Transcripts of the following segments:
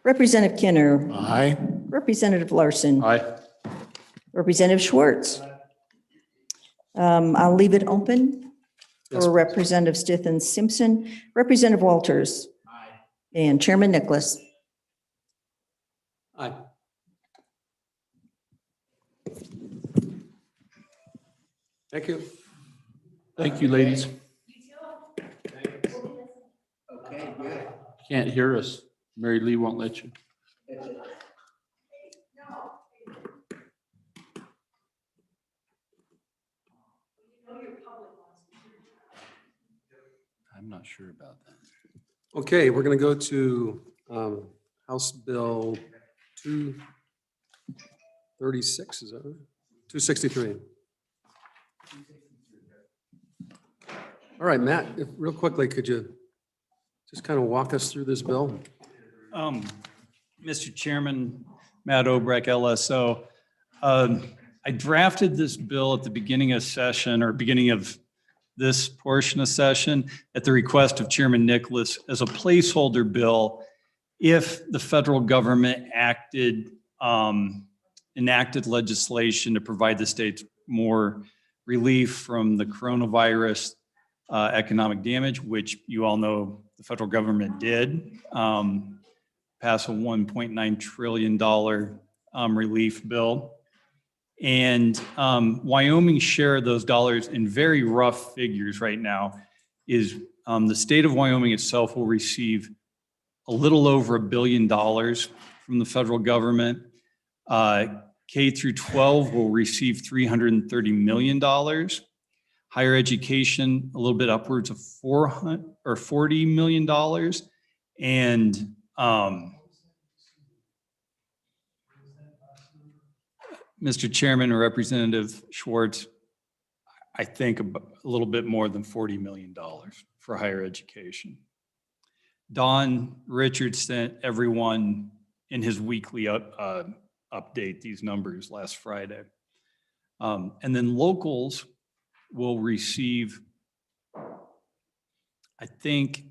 Representative Kinner. Aye. Representative Larson. Aye. Representative Schwartz. I'll leave it open Yes, for please. Representative Stith and Simpson. Representative Walters. Aye. And Chairman Nicholas. Aye. Thank you. Thank you, ladies. Okay, good. Can't hear us. Mary Lee won't let you. I'm not sure about that. Okay, we're going to go to House Bill 236, is that right? 263. All right, Matt, real quickly, could you just kind of walk us through this bill? Mr. Chairman, Matt Obrecht, LSO. I drafted this bill at the beginning of session or beginning of this portion of session at the request of Chairman Nicholas as a placeholder bill if the federal government enacted legislation to provide the states more relief from the coronavirus economic damage, which you all know the federal government did pass a $1.9 trillion relief bill. And Wyoming's share of those dollars in very rough figures right now is the state of Wyoming itself will receive a little over $1 billion from the federal government. K through 12 will receive $330 million. Higher education, a little bit upwards of $40 million. And Mr. Chairman or Representative Schwartz, I think a little bit more than $40 million for higher education. Don Richards sent everyone in his weekly update these numbers last Friday. And then locals will receive, I think,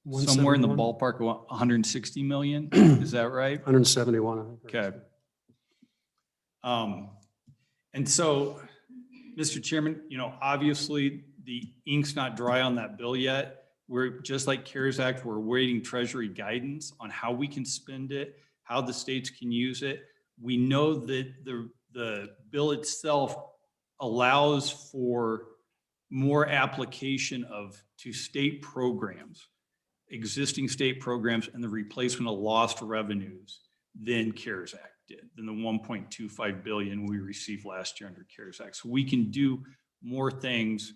somewhere in the 171? ballpark of 160 million. Is that right? 171, I think. Okay. And so, Mr. Chairman, obviously the ink's not dry on that bill yet. We're just like CARES Act, we're awaiting Treasury guidance on how we can spend it, how the states can use it. We know that the bill itself allows for more application to state programs, existing state programs, and the replacement of lost revenues than CARES Act did, than the 1.25 billion we received last year under CARES Act. So we can do more things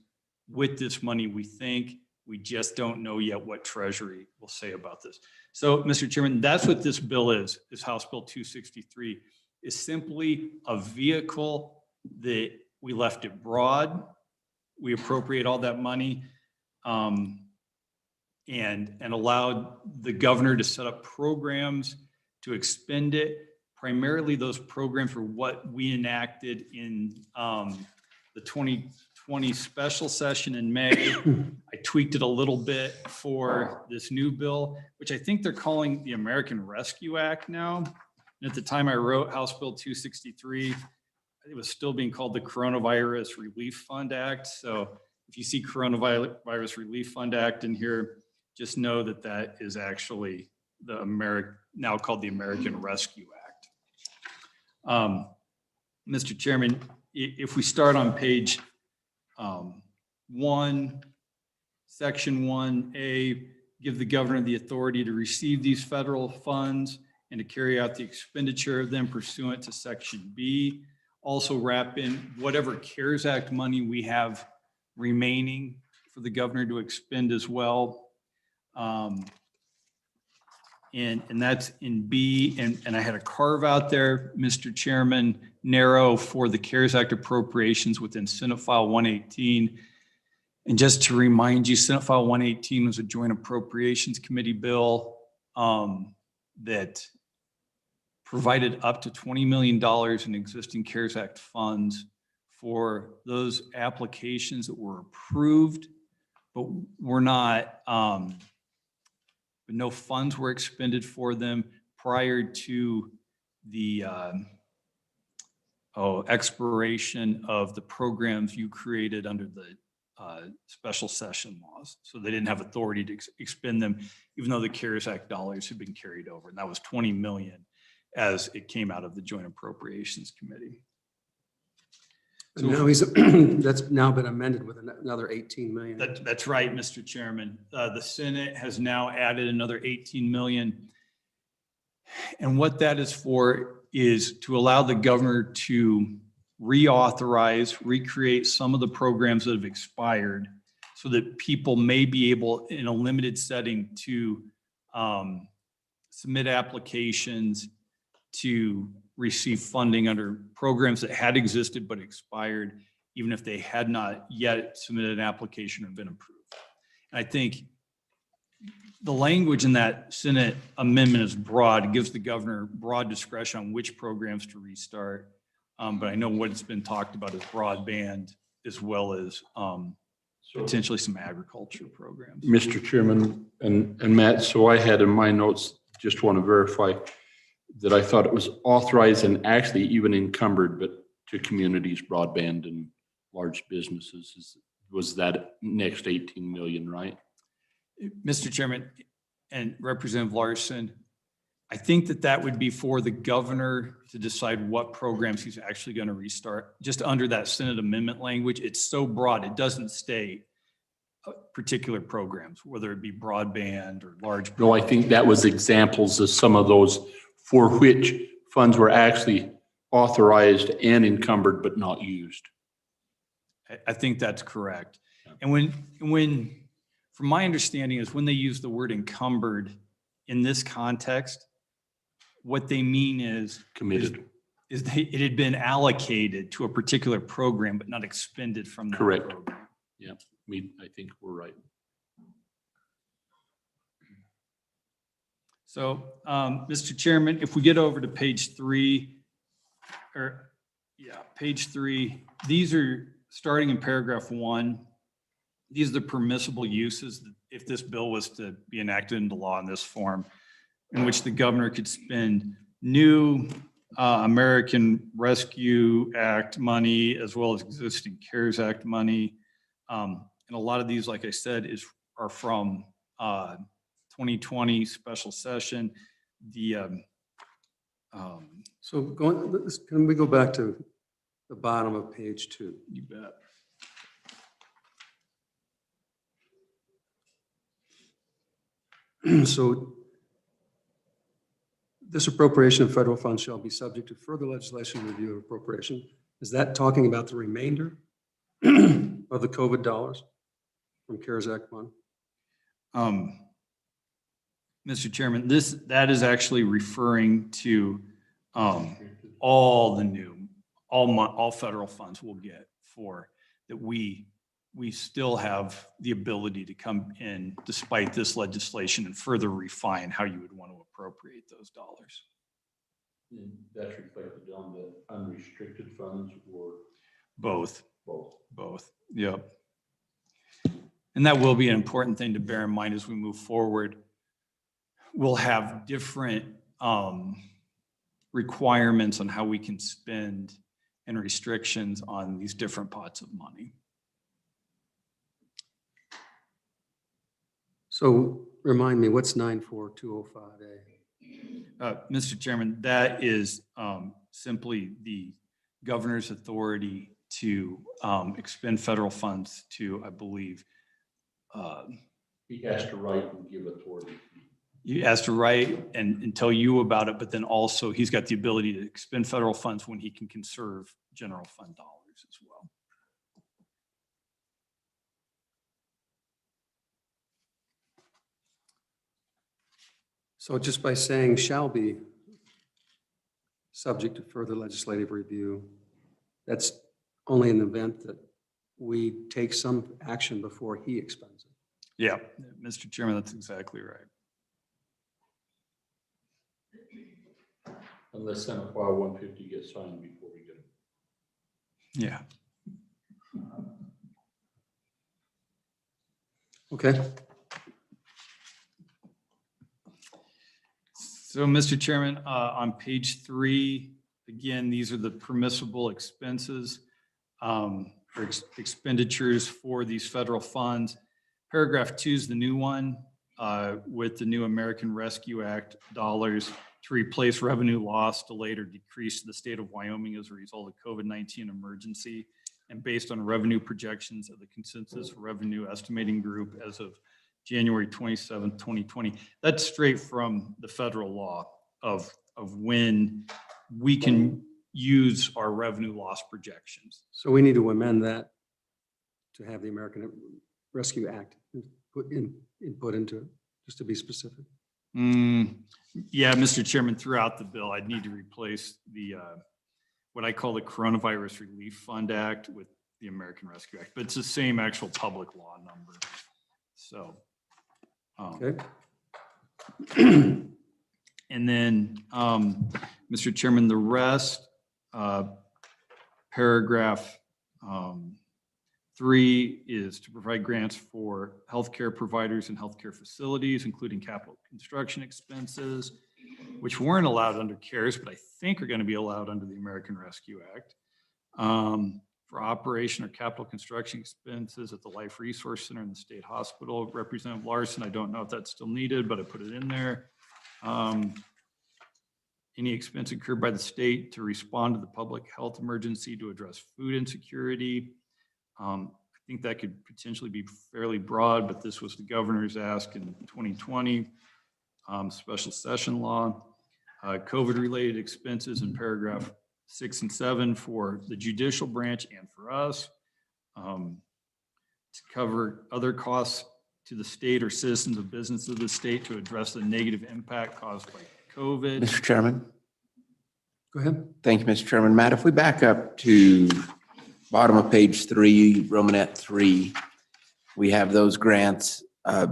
with this money, we think. We just don't know yet what Treasury will say about this. So, Mr. Chairman, that's what this bill is House Bill 263, is simply a vehicle that we left it broad. We appropriate all that money and allowed the governor to set up programs to expend it. Primarily, those programs were what we enacted in the 2020 special session in May. I tweaked it a little bit for this new bill, which I think they're calling the American Rescue Act now. And at the time I wrote House Bill 263, it was still being called the Coronavirus Relief Fund Act. So if you see Coronavirus Relief Fund Act in here, just know that that is actually now called the American Rescue Act. Mr. Chairman, if we start on page 1, section 1A, give the governor the authority to receive these federal funds and to carry out the expenditure of them pursuant to section B. Also wrap in whatever CARES Act money we have remaining for the governor to expend as well. And that's in B, and I had a carve out there, Mr. Chairman, narrow for the CARES Act appropriations within Senate File 118. And just to remind you, Senate File 118 was a Joint Appropriations Committee bill that provided up to $20 million in existing CARES Act funds for those applications that were approved, but were not but no funds were expended for them prior to the expiration of the programs you created under the special session laws. So they didn't have authority to expend them, even though the CARES Act dollars had been carried over. And that was 20 million as it came out of the Joint Appropriations Committee. And now that's now been amended with another 18 million. That's right, Mr. Chairman. The Senate has now added another 18 million. And what that is for is to allow the governor to reauthorize, recreate some of the programs that have expired so that people may be able, in a limited setting, to submit applications to receive funding under programs that had existed but expired, even if they had not yet submitted an application or been approved. And I think the language in that Senate amendment is broad. It gives the governor broad discretion on which programs to restart. But I know what's been talked about is broadband as well as potentially some agriculture programs. Mr. Chairman and Matt, so I had in my notes, just want to verify that I thought it was authorized and actually even encumbered, but to communities, broadband and large businesses. Was that next 18 million, right? Mr. Chairman and Representative Larson, I think that would be for the governor to decide what programs he's actually going to restart. Just under that Senate amendment language, it's so broad, it doesn't state particular programs, whether it be broadband or large. No, I think that was examples of some of those for which funds were actually authorized and encumbered but not used. I think that's correct. And when, from my understanding, is when they use the word encumbered in this context, what they mean is Committed. It had been allocated to a particular program but not expended from that Correct. program. Yeah, I think we're right. So, Mr. Chairman, if we get over to page 3, page 3, these are starting in paragraph 1. These are the permissible uses if this bill was to be enacted into law in this form, in which the governor could spend new American Rescue Act money as well as existing CARES Act money. And a lot of these, like I said, are from 2020 special session. So can we go back to the bottom of page 2? You bet. So this appropriation of federal funds shall be subject to further legislation review of appropriation. Is that talking about the remainder of the COVID dollars from CARES Act 1? Mr. Chairman, that is actually referring to all federal funds we'll get for that we still have the ability to come in despite this legislation and further refine how you would want to appropriate those dollars. And that's reflected on the unrestricted funds or Both. both? Yep. And that will be an important thing to bear in mind as we move forward. We'll have different requirements on how we can spend and restrictions on these different pots of money. So remind me, what's 94205A? Mr. Chairman, that is simply the governor's authority to expend federal funds to, I believe. He has to write and give authority. He has to write and tell you about it, but then also he's got the ability to expend federal funds when he can conserve general fund dollars as well. So just by saying shall be subject to further legislative review, that's only in the event that we take some action before he expends it. Yeah, Mr. Chairman, that's exactly right. Unless Senate File 150 gets signed before we get it. Yeah. Okay. So, Mr. Chairman, on page 3, again, these are the permissible expenses for expenditures for these federal funds. Paragraph 2 is the new one with the new American Rescue Act dollars to replace revenue lost, delayed, or decreased to the state of Wyoming as a result of COVID-19 emergency, and based on revenue projections of the Consensus Revenue Estimating Group as of January 27, 2020. That's straight from the federal law of when we can use our revenue loss projections. So we need to amend that to have the American Rescue Act input into it, just to be specific. Yeah, Mr. Chairman, throughout the bill, I'd need to replace the what I call the Coronavirus Relief Fund Act with the American Rescue Act, but it's the same actual public law number. So, Okay. and then, Mr. Chairman, the rest, paragraph 3 is to provide grants for healthcare providers and healthcare facilities, including capital construction expenses, which weren't allowed under CARES, but I think are going to be allowed under the American Rescue Act. For operation or capital construction expenses at the Life Resource Center and the State Hospital. Representative Larson, I don't know if that's still needed, but I put it in there. Any expense incurred by the state to respond to the public health emergency to address food insecurity. I think that could potentially be fairly broad, but this was the governor's ask in 2020, special session law. COVID-related expenses in paragraph 6 and 7 for the judicial branch and for us, to cover other costs to the state or citizens of business of the state to address the negative impact caused by COVID. Mr. Chairman. Go ahead. Thank you, Mr. Chairman. Matt, if we back up to bottom of page 3, Romanet 3, we have those grants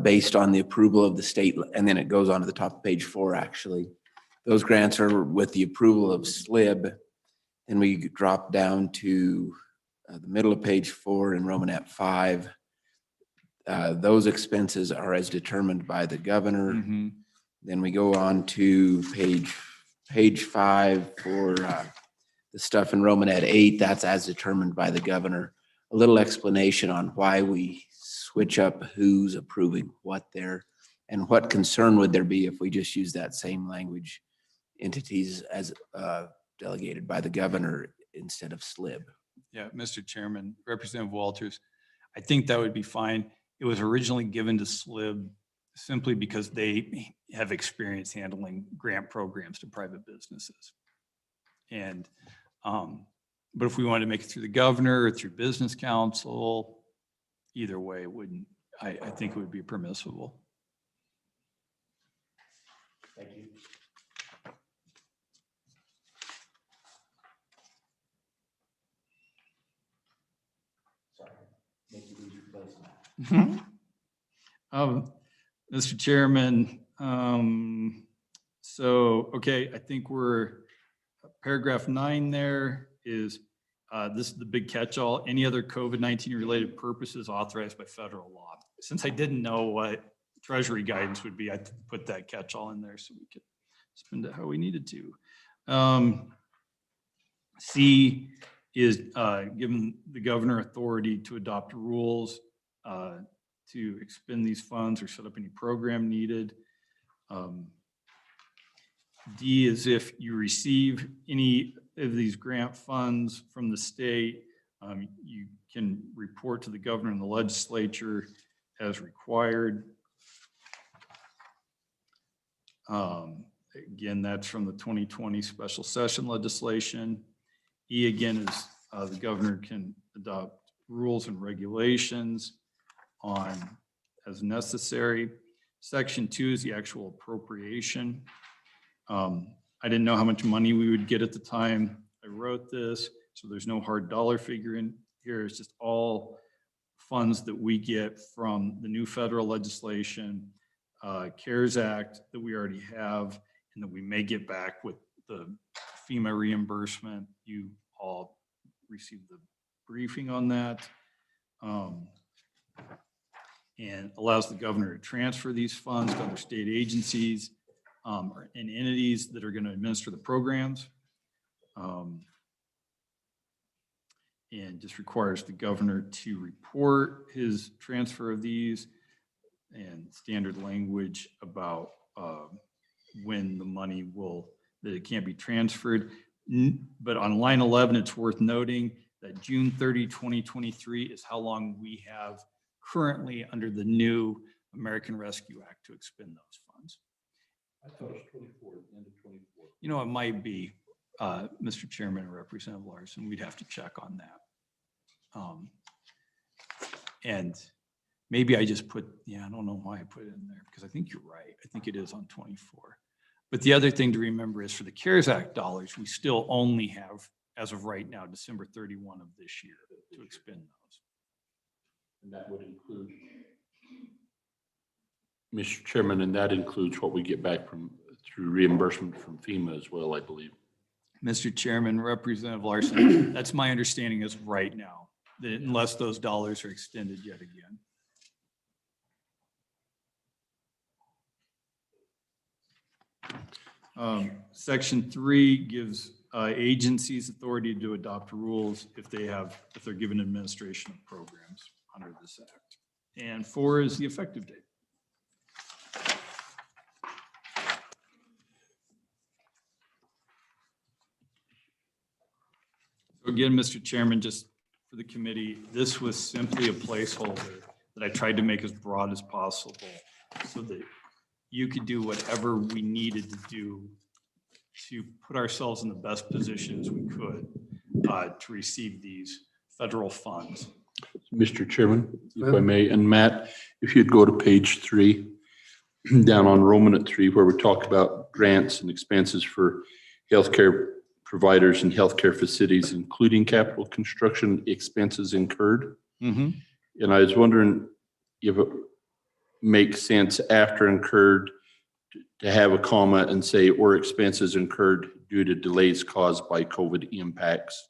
based on the approval of the state, and then it goes on to the top of page 4, actually. Those grants are with the approval of SLIB. Then we drop down to the middle of page 4 in Romanet 5. Those expenses are as determined by the governor. Mm-hmm. Then we go on to page 5 for the stuff in Romanet 8. That's as determined by the governor. A little explanation on why we switch up who's approving what there, and what concern would there be if we just use that same language, entities as delegated by the governor instead of SLIB. Yeah, Mr. Chairman, Representative Walters, I think that would be fine. It was originally given to SLIB simply because they have experience handling grant programs to private businesses. And, but if we wanted to make it through the governor or through business council, either way, it wouldn't, I think it would be permissible. Thank you. Mr. Chairman, so, okay, I think we're, paragraph 9 there is, this is the big catch-all, any other COVID-19 related purposes authorized by federal law. Since I didn't know what Treasury guidance would be, I put that catch-all in there so we could spend it how we needed to. C is giving the governor authority to adopt rules to expend these funds or set up any program needed. D is if you receive any of these grant funds from the state, you can report to the governor and the legislature as required. Again, that's from the 2020 special session legislation. E again is the governor can adopt rules and regulations on as necessary. Section 2 is the actual appropriation. I didn't know how much money we would get at the time I wrote this, so there's no hard dollar figure in here. It's just all funds that we get from the new federal legislation, CARES Act that we already have, and that we may get back with the FEMA reimbursement. You all received the briefing on that. And allows the governor to transfer these funds to other state agencies. and entities that are going to administer the programs. And just requires the governor to report his transfer of these and standard language about when the money that it can't be transferred. But on line 11, it's worth noting that June 30, 2023 is how long we have currently under the new American Rescue Act to expend those funds. I thought it was 24, end of 24. You know, it might be, Mr. Chairman and Representative Larson, we'd have to check on that. And maybe I just put, I don't know why I put it in there, because I think you're right. I think it is on 24. But the other thing to remember is for the CARES Act dollars, we still only have, as of right now, December 31 of this year to expend those. And that would include, Mr. Chairman, and that includes what we get back through reimbursement from FEMA as well, I believe. Mr. Chairman, Representative Larson, that's my understanding as of right now, that unless those dollars are extended yet again. Section 3 gives agencies authority to adopt rules if they're given administration of programs under this act. And 4 is the effective date. So again, Mr. Chairman, just for the committee, this was simply a placeholder that I tried to make as broad as possible so that you could do whatever we needed to do to put ourselves in the best position as we could to receive these federal funds. Mr. Chairman, if I may, and Matt, if you'd go to page 3, down on Roman 3, where we talk about grants and expenses for healthcare providers and healthcare facilities, including capital construction expenses incurred. Mm-hmm. And I was wondering if it makes sense after incurred to have a comma and say, or expenses incurred due to delays caused by COVID impacts.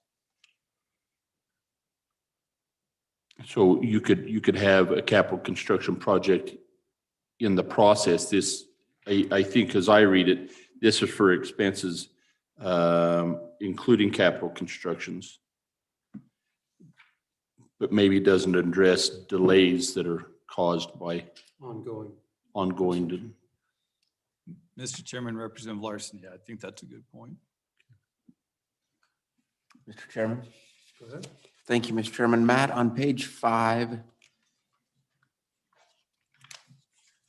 So you could have a capital construction project in the process. This, I think as I read it, this is for expenses including capital constructions, but maybe doesn't address delays that are caused by ongoing. Mr. Chairman, Representative Larson, I think that's a good point. Mr. Chairman. Go ahead. Thank you, Mr. Chairman. Matt, on page 5,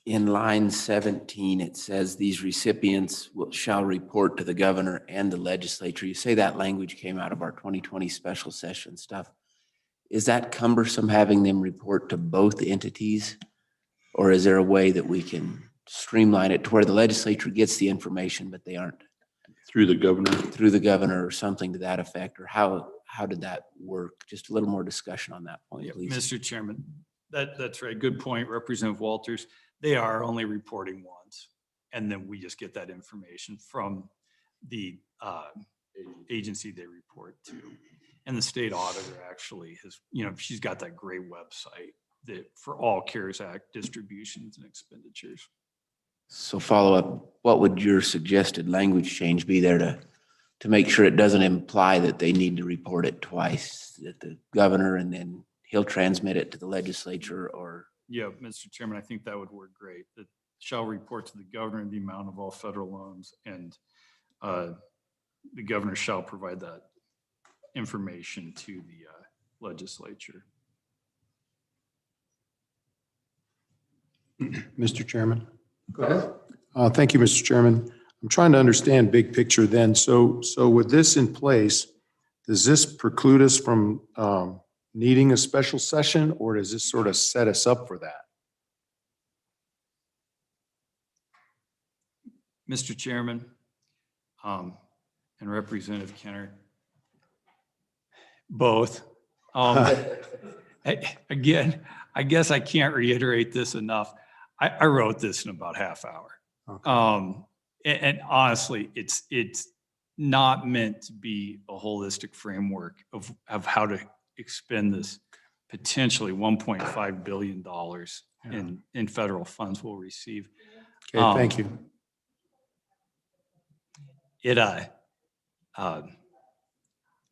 in line 17, it says these recipients shall report to the governor and the legislature. You say that language came out of our 2020 special session stuff. Is that cumbersome having them report to both entities? Or is there a way that we can streamline it to where the legislature gets the information, but they aren't? Through the governor? Through the governor or something to that effect? Or how did that work? Just a little more discussion on that point, please. Mr. Chairman, that's right. Good point, Representative Walters. They are only reporting once, and then we just get that information from the agency they report to. And the state auditor actually has, she's got that great website that for all CARES Act distributions and expenditures. So follow up, what would your suggested language change be there to make sure it doesn't imply that they need to report it twice, that the governor and then he'll transmit it to the legislature? Or yeah, Mr. Chairman, I think that would work great. That shall report to the governor the amount of all federal loans, and the governor shall provide that information to the legislature. Mr. Chairman. Go ahead. Thank you, Mr. Chairman. I'm trying to understand big picture then. So with this in place, does this preclude us from needing a special session, or does this sort of set us up for that? Mr. Chairman, and Representative Kenner, both. Again, I guess I can't reiterate this enough. I wrote this in about half hour. Okay. And honestly, it's not meant to be a holistic framework of how to expend this potentially $1.5 billion in federal funds we'll receive. Okay, thank you.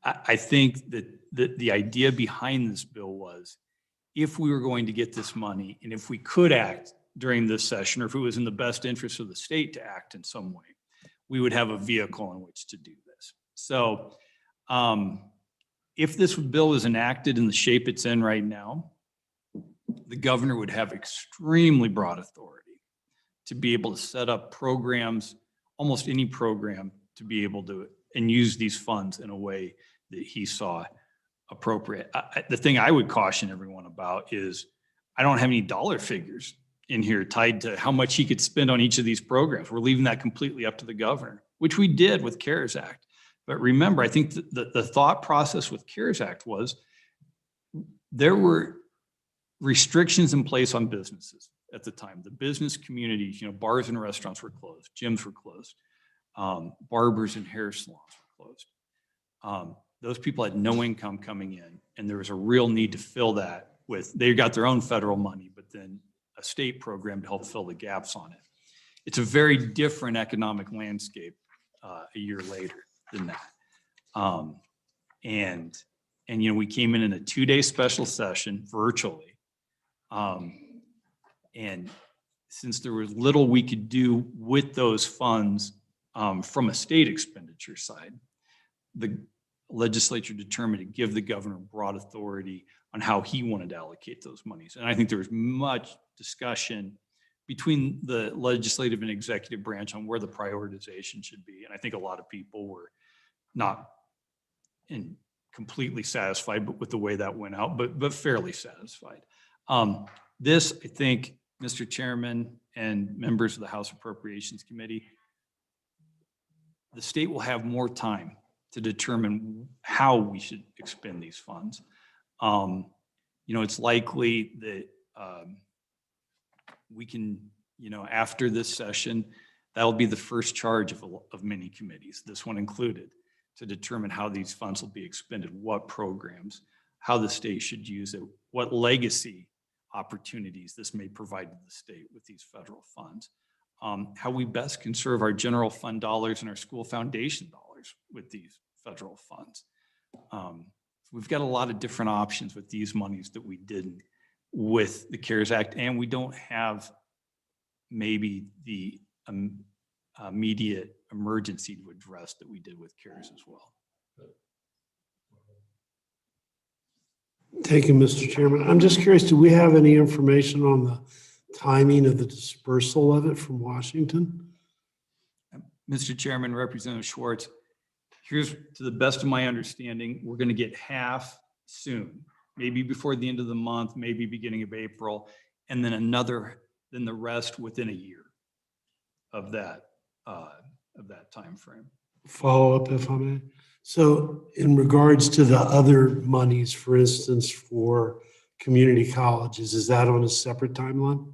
I think that the idea behind this bill was if we were going to get this money and if we could act during this session, or if it was in the best interest of the state to act in some way, we would have a vehicle in which to do this. So if this bill is enacted in the shape it's in right now, the governor would have extremely broad authority to be able to set up programs, almost any program, to be able to and use these funds in a way that he saw appropriate. The thing I would caution everyone about is I don't have any dollar figures in here tied to how much he could spend on each of these programs. We're leaving that completely up to the governor, which we did with CARES Act. But remember, I think the thought process with CARES Act was there were restrictions in place on businesses at the time. The business communities, bars and restaurants were closed, gyms were closed, barbers and hair salons were closed. Those people had no income coming in, and there was a real need to fill that with, they got their own federal money, but then a state program to help fill the gaps on it. It's a very different economic landscape a year later than that. And we came in a 2-day special session virtually. And since there was little we could do with those funds from a state expenditure side, the legislature determined to give the governor broad authority on how he wanted to allocate those monies. And I think there was much discussion between the legislative and executive branch on where the prioritization should be. And I think a lot of people were not completely satisfied with the way that went out, but fairly satisfied. This, I think, Mr. Chairman and members of the House Appropriations Committee, the state will have more time to determine how we should expend these funds. It's likely that we can, after this session, that'll be the first charge of many committees, this one included, to determine how these funds will be expended, what programs, how the state should use it, what legacy opportunities this may provide to the state with these federal funds, how we best conserve our general fund dollars and our school foundation dollars with these federal funds. We've got a lot of different options with these monies that we didn't with the CARES Act, and we don't have maybe the immediate emergency to address that we did with CARES as well. Thank you, Mr. Chairman. I'm just curious, do we have any information on the timing of the dispersal of it from Washington? Mr. Chairman, Representative Schwartz, here's, to the best of my understanding, we're going to get half soon, maybe before the end of the month, maybe beginning of April, and then then the rest within a year of that time frame. Follow up, if I may. So in regards to the other monies, for instance, for community colleges, is that on a separate timeline?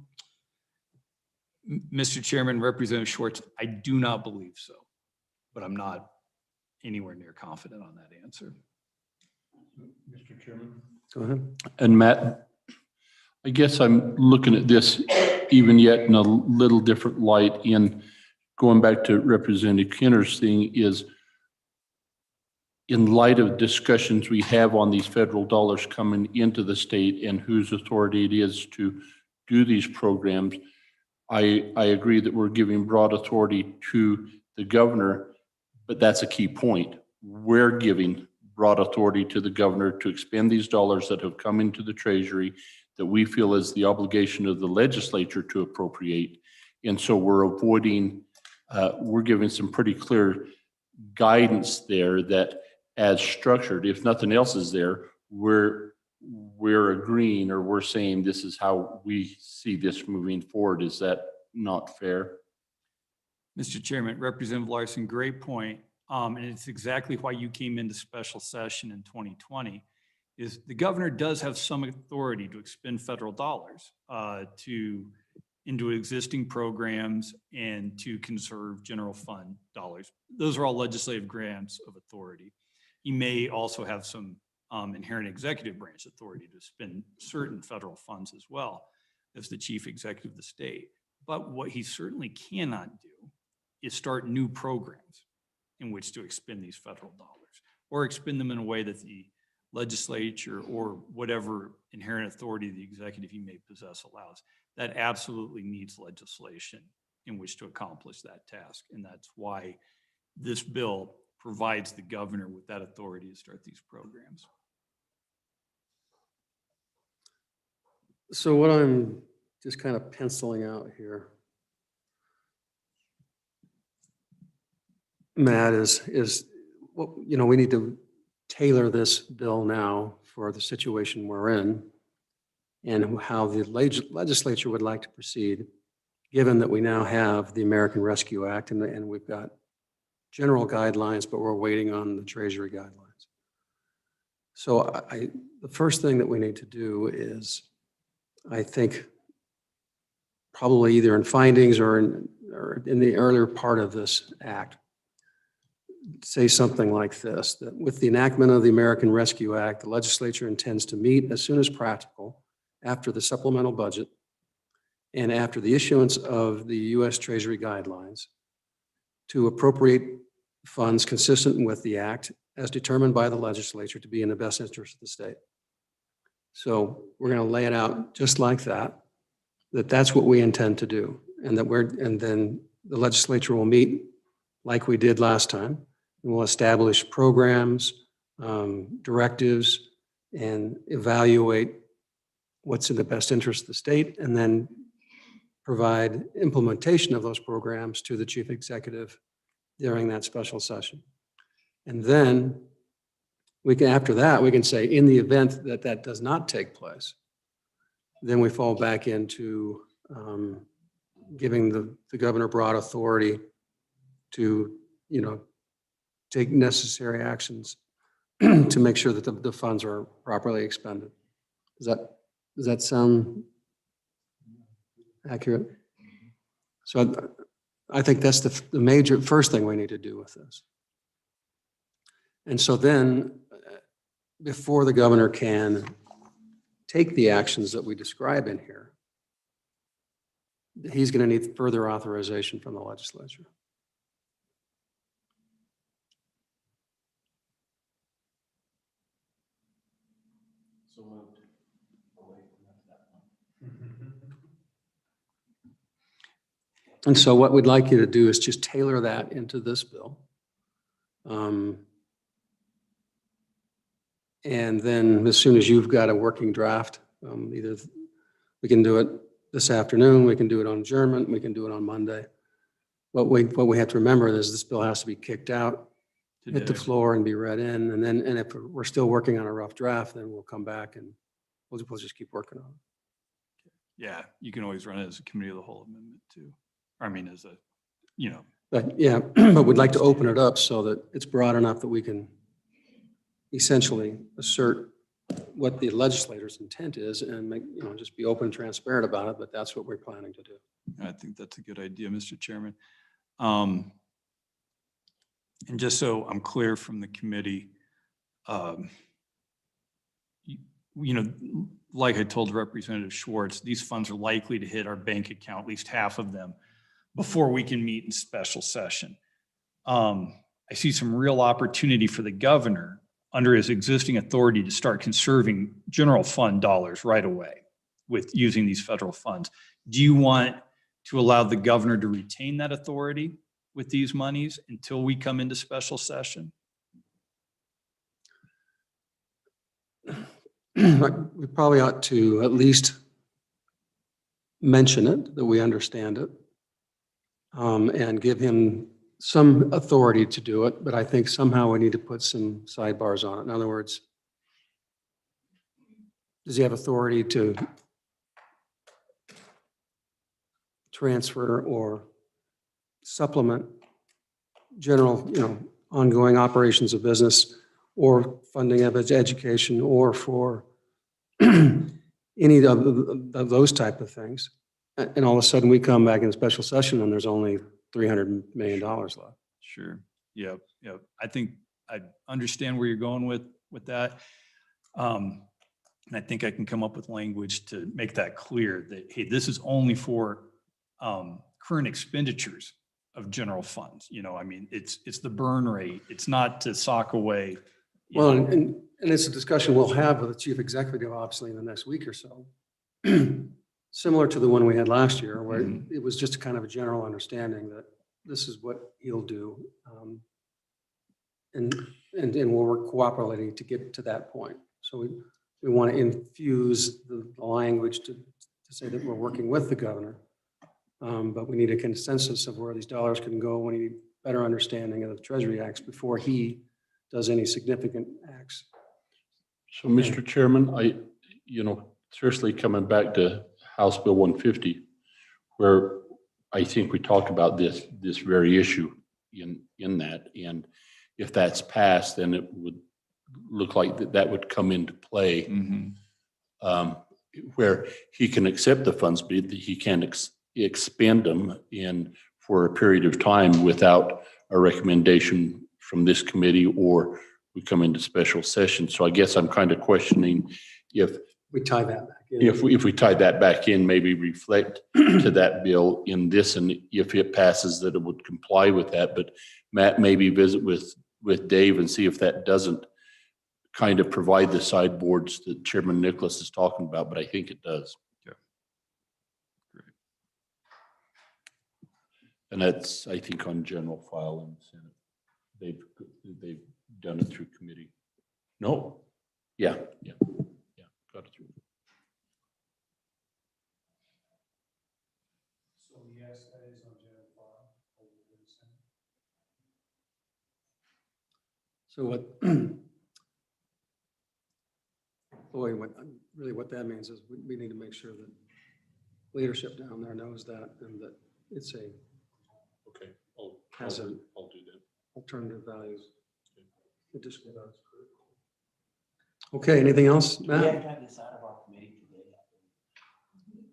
Mr. Chairman, Representative Schwartz, I do not believe so, but I'm not anywhere near confident on that answer. Mr. Chairman. Go ahead. And Matt, I guess I'm looking at this even yet in a little different light. In going back to Representative Kinner's thing is, in light of discussions we have on these federal dollars coming into the state and whose authority it is to do these programs, I agree that we're giving broad authority to the governor, but that's a key point. We're giving broad authority to the governor to expend these dollars that have come into the Treasury that we feel is the obligation of the legislature to appropriate. And so we're avoiding, we're giving some pretty clear guidance there that as structured, if nothing else is there, we're agreeing, or we're saying this is how we see this moving forward. Is that not fair? Mr. Chairman, Representative Larson, great point. And it's exactly why you came into special session in 2020, is the governor does have some authority to expend federal dollars into existing programs and to conserve general fund dollars. Those are all legislative grants of authority. He may also have some inherent executive branch authority to spend certain federal funds as well as the chief executive of the state. But what he certainly cannot do is start new programs. in which to expend these federal dollars, or expend them in a way that the legislature or whatever inherent authority the executive he may possess allows. That absolutely needs legislation in which to accomplish that task. And that's why this bill provides the governor with that authority to start these programs. So what I'm just kind of penciling out here, Matt, is what, you know, we need to tailor this bill now for the situation we're in and how the legislature would like to proceed, given that we now have the American Rescue Act and we've got general guidelines, but we're waiting on the Treasury guidelines. So the first thing that we need to do is, I think, probably either in findings or in the earlier part of this act, say something like this, that with the enactment of the American Rescue Act, the legislature intends to meet as soon as practical after the supplemental budget and after the issuance of the U.S. Treasury guidelines to appropriate funds consistent with the act as determined by the legislature to be in the best interest of the state. So we're going to lay it out just like that, that's what we intend to do. And then the legislature will meet like we did last time, and we'll establish programs, directives, and evaluate what's in the best interest of the state, and then provide implementation of those programs to the chief executive during that special session. And then we can, after that, we can say, in the event that that does not take place, then we fall back into giving the governor broad authority to, you know, take necessary actions to make sure that the funds are properly expended. Does that sound accurate? So I think that's the major first thing we need to do with this. And so then, before the governor can take the actions that we describe in here, he's going to need further authorization from the legislature. And so what we'd like you to do is just tailor that into this bill. And then as soon as you've got a working draft, either we can do it this afternoon, we can do it on adjournment, we can do it on Monday. What we have to remember is this bill has to be kicked out, hit the floor and be read in. And if we're still working on a rough draft, then we'll come back and we'll just keep working on it. Yeah, you can always run it as a committee of the whole amendment too. I mean, as a, you know. But yeah, but we'd like to open it up so that it's broad enough that we can essentially assert what the legislator's intent is and make, you know, just be open and transparent about it, but that's what we're planning to do. I think that's a good idea, Mr. Chairman. And just so I'm clear from the committee, you know, like I told Representative Schwartz, these funds are likely to hit our bank account, at least half of them, before we can meet in special session. I see some real opportunity for the governor under his existing authority to start conserving general fund dollars right away with using these federal funds. Do you want to allow the governor to retain that authority with these monies until we come into special session? We probably ought to at least mention it, that we understand it, and give him some authority to do it, but I think somehow we need to put some sidebars on it. In other words, does he have authority to transfer or supplement general, you know, ongoing operations of business or funding of its education or for any of those type of things? And all of a sudden we come back in special session and there's only $300 million left. Sure. Yep. Yep. I think I understand where you're going with that. And I think I can come up with language to make that clear that, hey, this is only for current expenditures of general funds. You know, I mean, it's the burn rate. It's not to sock away. you Well, know. and it's a discussion we'll have with the chief executive, obviously, in the next week or so. Similar to the one we had last year, where Mhm. it was just kind of a general understanding that this is what he'll do. And we'll work cooperatively to get to that point. So we want to infuse the language to say that we're working with the governor. But we need a consensus of where these dollars can go. We need better understanding of the Treasury Acts before he does any significant acts. So, Mr. Chairman, seriously coming back to House Bill 150, where I think we talked about this very issue in that. And if that's passed, then it would look like that would come into play, where he can accept the funds, but he can't expend them for a period of time without a recommendation from this committee, or we come into special session. So I guess I'm kind of questioning if We tie that back in. if we tie that back in, maybe reflect to that bill in this, and if it passes, that it would comply with that. But Matt, maybe visit with Dave and see if that doesn't kind of provide the sideboards that Chairman Nicholas is talking about, but I think it does. Yeah. Great. And that's, I think, on general file in the Senate. They've done it through committee. No. Yeah. Got it through. So yes, that is on general file. So what that means is we need to make sure that leadership down there knows that, and that it's a Okay. Has a- I'll do that. alternative values. Additional values. Okay, anything else, Do we have Matt? to have this out of our committee today?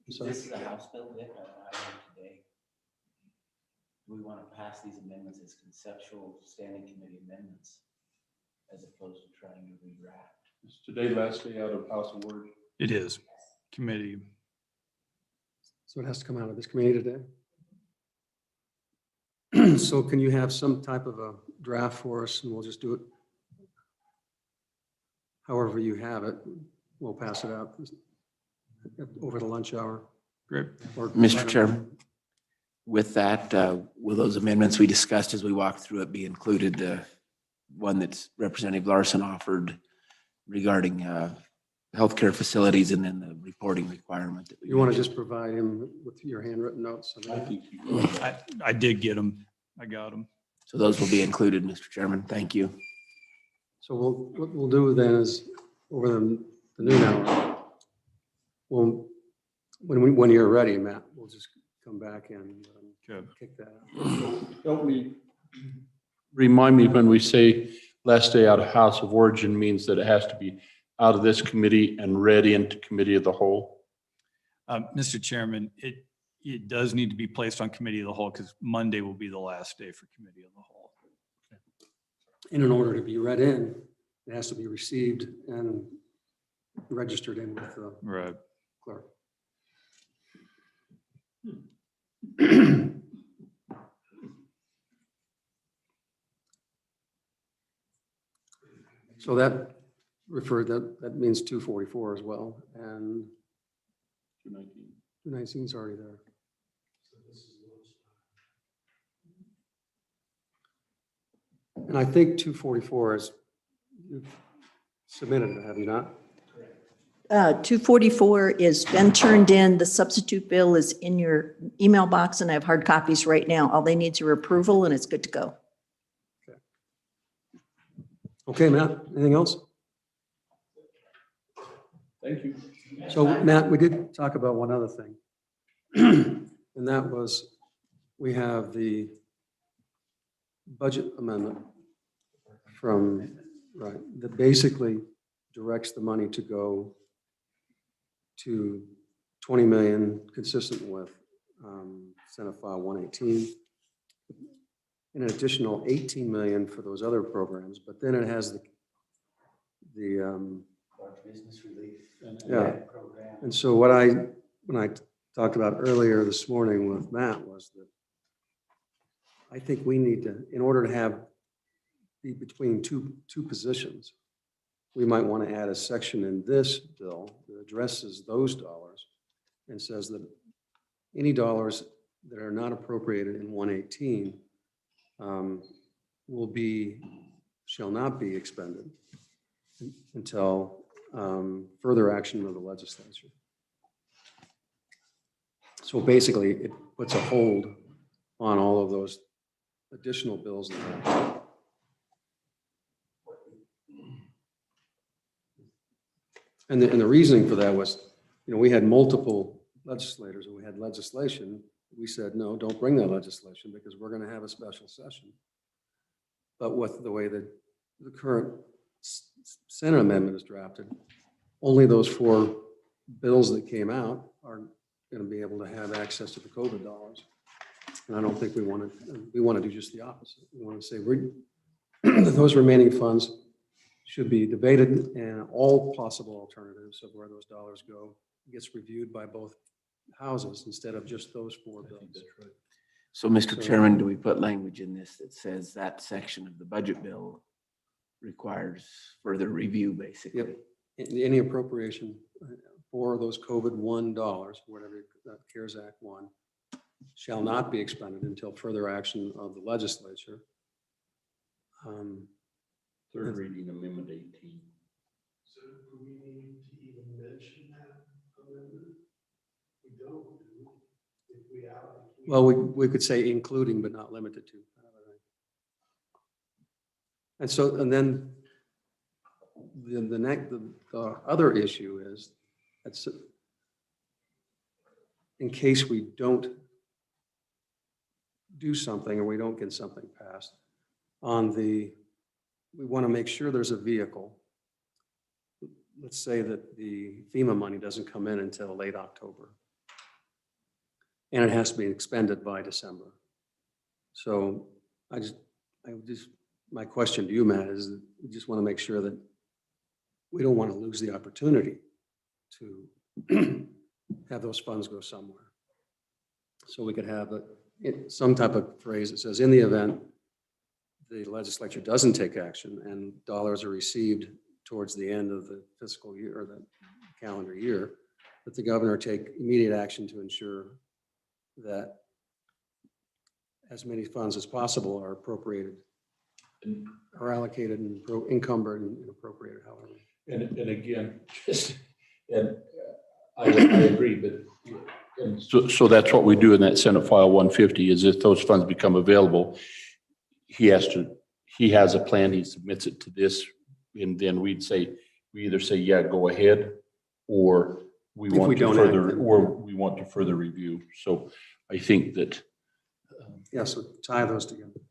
Sorry? This is a House bill, Dick, I today. Do we want to pass these amendments as conceptual standing committee amendments as opposed to trying to redraft? Is today last day out of House of Word? It is committee. So it has to come out of this committee today? So can you have some type of a draft for us, and we'll just do it however you have it. We'll pass it out over the lunch hour. Great. Or- Mr. Chairman, with that, will those amendments we discussed as we walked through it be included? The one that's Representative Larson offered regarding healthcare facilities, and then the reporting requirement that we. You want to just provide him with your handwritten notes? I think you I did get them. I got them. So those will be included, Mr. Chairman. Thank you. So what we'll do then is over the noon hour, when you're ready, Matt, we'll just come back and Good. kick that out. help me. Remind me, when we say last day out of House of Origin, means that it has to be out of this committee and read into committee of the whole? Mr. Chairman, it does need to be placed on committee of the whole, because Monday will be the last day for committee of the whole. And in order to be read in, it has to be received and registered in with the Right. clerk. So that means 244 as well, and 219 is already there. And I think 244 is, you've submitted it, have you not? 244 is been turned in. The substitute bill is in your email box, and I have hard copies right now. All they need is your approval, and it's good to go. Okay, Matt, anything else? Thank you. So Matt, we did talk about one other thing. And that was, we have the budget amendment that basically directs the money to go to 20 million, consistent with Senate File 118. An additional 18 million for those other programs, but then it has the Large business relief. Yeah. Program. and so when I talked about earlier this morning with Matt was that I think we need to, in order to be between two positions, we might want to add a section in this bill that addresses those dollars and says that any dollars that are not appropriated in 118 shall not be expended until further action of the legislature. So basically, it puts a hold on all of those additional bills that are. And the reasoning for that was, we had multiple legislators and we had legislation. We said, no, don't bring that legislation because we're going to have a special session. But with the way that the current Senate amendment is drafted, only those 4 bills that came out are going to be able to have access to the COVID dollars. And I don't think we want to do just the opposite. We want to say those remaining funds should be debated and all possible alternatives of where those dollars go gets reviewed by both houses instead of just those 4 bills. So, Mr. Chairman, do we put language in this that says that section of the budget bill requires further review, basically? Yep. Any appropriation for those COVID dollars, whatever CARES Act 1, shall not be expended until further action of the legislature. Third reading amendment 18. So do we need to even mention that amendment? We don't, do we? If we Well, we could say including but not limited to. And then the other issue is that's in case we don't do something or we don't get something passed we want to make sure there's a vehicle. Let's say that the FEMA money doesn't come in until late October. And it has to be expended by December. So my question to you, Matt, is that we just want to make sure that we don't want to lose the opportunity to have those funds go somewhere. So we could have some type of phrase that says, in the event the legislature doesn't take action and dollars are received towards the end of the fiscal year or the calendar year, that the governor take immediate action to ensure that as many funds as possible are appropriated or allocated and encumbered and appropriated, however. And again, I agree, but so that's what we do in that Senate File 150 is if those funds become available, he has a plan, he submits it to this, and then we either say, yeah, go ahead, or we want to further review. So I think that. Yeah, so tie those together.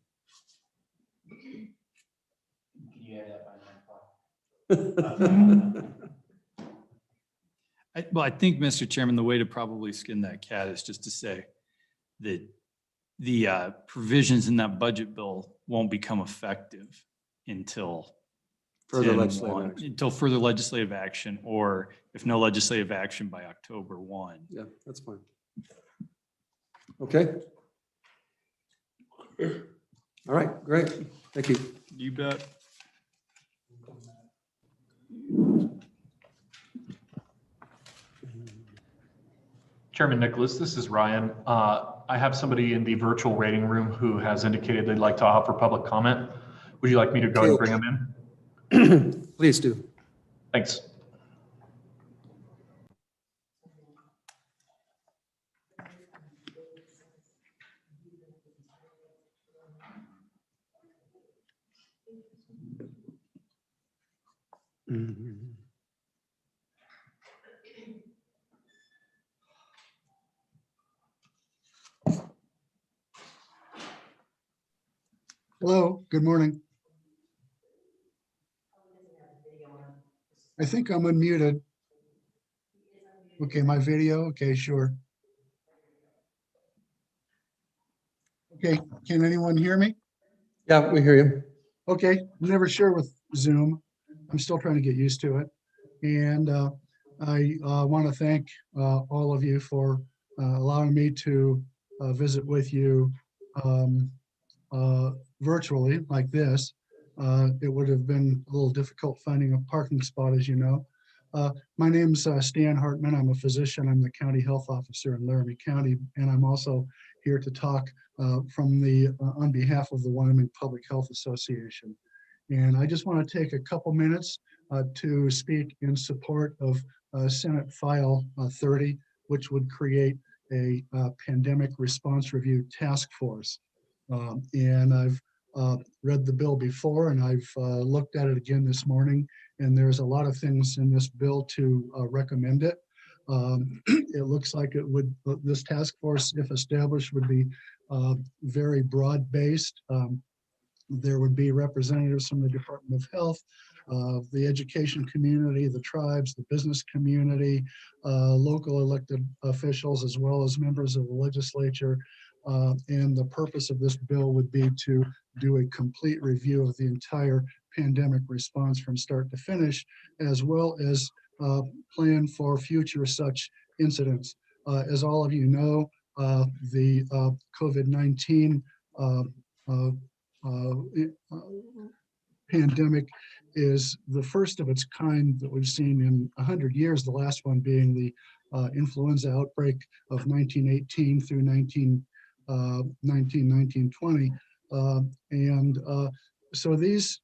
Can you add that by 9 o'clock? I think, Mr. Chairman, the way to probably skin that cat is just to say that the provisions in that budget bill won't become effective until Further legislative action. Until further legislative action, or if no legislative action by October 1. Yeah, that's fine. Okay. All right, great. Thank you. You bet. Chairman Nicholas, this is Ryan. I have somebody in the virtual waiting room who has indicated they'd like to offer public comment. Would you like me to go and bring them in? Please do. Thanks. Hello, good morning. I think I'm unmuted. Okay, my video, okay, sure. Okay, can anyone hear me? Yeah, we hear you. Okay, I'm never sure with Zoom. I'm still trying to get used to it. And I want to thank all of you for allowing me to visit with you virtually like this. It would have been a little difficult finding a parking spot, as you know. My name's Stan Hartman. I'm a physician. I'm the county health officer in Laramie County, and I'm also here to talk on behalf of the Wyoming Public Health Association. And I just want to take a couple minutes to speak in support of Senate File 30, which would create a pandemic response review task force. And I've read the bill before, and I've looked at it again this morning, and there's a lot of things in this bill to recommend it. It looks like this task force, if established, would be very broad-based. There would be representatives from the Department of Health, the education community, the tribes, the business community, local elected officials, as well as members of the legislature. And the purpose of this bill would be to do a complete review of the entire pandemic response from start to finish, as well as plan for future such incidents. As all of you know, the COVID-19 pandemic is the first of its kind that we've seen in 100 years, the last one being the influenza outbreak of 1918 through 1920. So these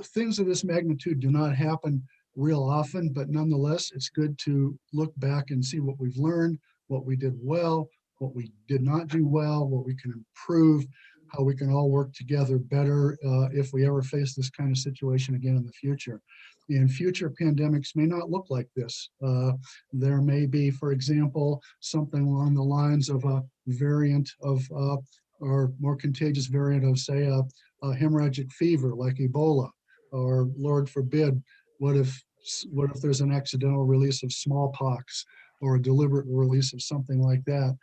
things of this magnitude do not happen real often, but nonetheless, it's good to look back and see what we've learned, what we did well, what we did not do well, what we can improve, how we can all work together better if we ever face this kind of situation again in the future. And future pandemics may not look like this. There may be, for example, something along the lines of a variant of, or more contagious variant of, say, a hemorrhagic fever like Ebola, or Lord forbid, what if there's an accidental release of smallpox or a deliberate release of something like that.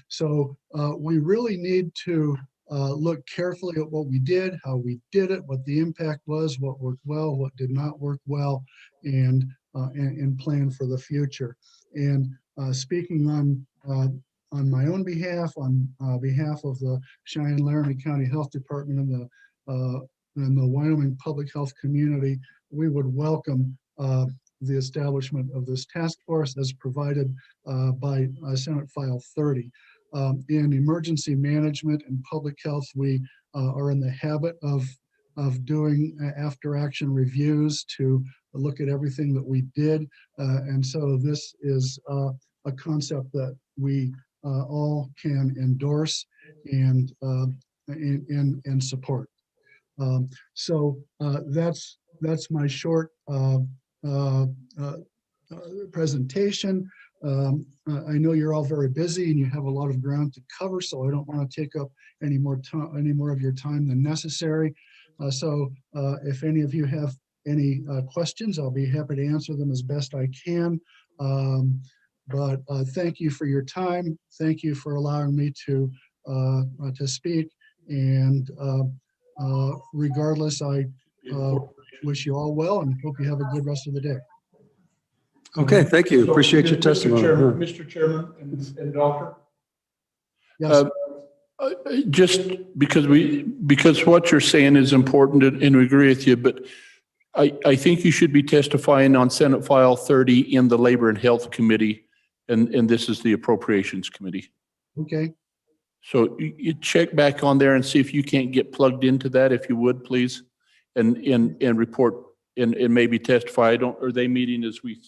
So we really need to look carefully at what we did, how we did it, what the impact was, what worked well, what did not work well, and plan for the future. And speaking on my own behalf, on behalf of the Cheyenne-Laramie County Health Department and the Wyoming public health community, we would welcome the establishment of this task force as provided by Senate File 30. In emergency management and public health, we are in the habit of doing after-action reviews to look at everything that we did. And so this is a concept that we all can endorse and support. So that's my short presentation. I know you're all very busy and you have a lot of ground to cover, so I don't want to take up any more of your time than necessary. So if any of you have any questions, I'll be happy to answer them as best I can. But thank you for your time. Thank you for allowing me to speak. And regardless, I wish you all well and hope you have a good rest of the day. Okay, thank you. Appreciate your testimony. Mr. Chairman and Doctor? Yes. Just because what you're saying is important and we agree with you, but I think you should be testifying on Senate File 30 in the Labor and Health Committee, and this is the Appropriations Committee. Okay. So you check back on there and see if you can't get plugged into that, if you would, please, and report and maybe testify. Are they meeting as we?